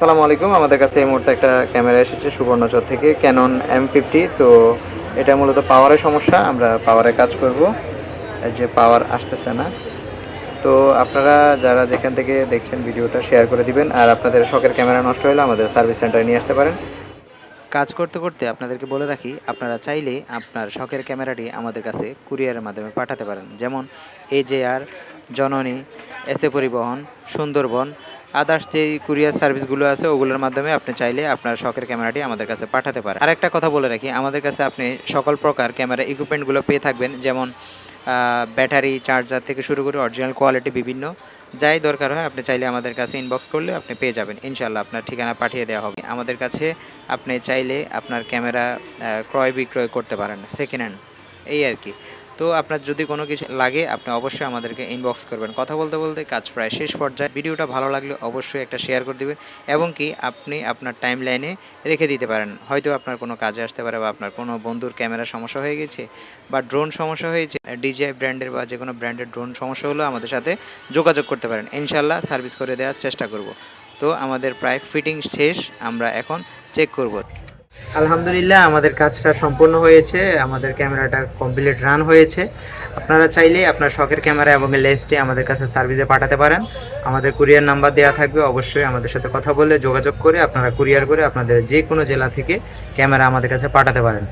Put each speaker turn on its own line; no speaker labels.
আসসালামু আলাইকুম। আমাদের কাছে এই মুহূর্তে একটা ক্যামেরা এসেছে সুবর্ণচর থেকে, ক্যানন M50। তো এটা মূলত পাওয়ারের সমস্যা, আমরা পাওয়ারে কাজ করব। এই যে পাওয়ার আসতেছে না। তো আপনারা যারা যেখান থেকে দেখছেন ভিডিওটা শেয়ার করে দিবেন, আর আপনাদের শখের ক্যামেরা নষ্ট হলে আমাদের সার্ভিস সেন্টারে নিয়ে আসতে পারেন। কাজ করতে করতে আপনাদেরকে বলে রাখি, আপনারা চাইলে আপনার শখের ক্যামেরাটি আমাদের কাছে কুরিয়ারের মাধ্যমে পাঠাতে পারেন, যেমন AJR, জননী, এসএ পরিবহন, সুন্দরবন, আদার্স যেই কুরিয়ার সার্ভিসগুলো আছে ওগুলোর মাধ্যমে আপনি চাইলে আপনার শখের ক্যামেরাটি আমাদের কাছে পাঠাতে পারেন। আরেকটা কথা বলে রাখি, আমাদের কাছে আপনি সকল প্রকার ক্যামেরা ইকুইপমেন্টগুলো পেয়ে থাকবেন, যেমন ব্যাটারি, চার্জার থেকে শুরু করে অরিজিনাল কোয়ালিটি বিভিন্ন যাই দরকার হয় আপনি চাইলে আমাদের কাছে ইনবক্স করলে আপনি পেয়ে যাবেন। ইনশাআল্লাহ আপনার ঠিকানা পাঠিয়ে দেওয়া হবে। আমাদের কাছে আপনি চাইলে আপনার ক্যামেরা ক্রয় বিক্রয় করতে পারেন সেকেন্ড হ্যান্ড, এই আর কি। তো আপনার যদি কোনো কিছু লাগে আপনি অবশ্যই আমাদেরকে ইনবক্স করবেন। কথা বলতে বলতে কাজ প্রায় শেষ পর্যায়ে। ভিডিওটা ভালো লাগলে অবশ্যই একটা শেয়ার করে দিবেন, এবং কি আপনি আপনার টাইম লাইনে রেখে দিতে পারেন। হয়তো আপনার কোনো কাজে আসতে পারে, বা আপনার কোনো বন্ধুর ক্যামেরার সমস্যা হয়ে গেছে, বা ড্রোন সমস্যা হয়েছে, DJI ব্র্যান্ডের বা যে কোনো ব্র্যান্ডের ড্রোন সমস্যা হলেও আমাদের সাথে যোগাযোগ করতে পারেন। ইনশাআল্লাহ সার্ভিস করে দেওয়ার চেষ্টা করব। তো আমাদের প্রায় ফিটিং শেষ, আমরা এখন চেক করব। আলহামদুলিল্লাহ আমাদের কাজটা সম্পূর্ণ হয়েছে, আমাদের ক্যামেরাটা কমপ্লিট রান হয়েছে। আপনারা চাইলে আপনার শখের ক্যামেরা এবং লেন্সটি আমাদের কাছে সার্ভিসে পাঠাতে পারেন। আমাদের কুরিয়ার নাম্বার দেওয়া থাকবে, অবশ্যই আমাদের সাথে কথা বলে যোগাযোগ করে আপনারা কুরিয়ার করে আপনাদের যে কোনো জেলা থেকে ক্যামেরা আমাদের কাছে পাঠাতে পারেন।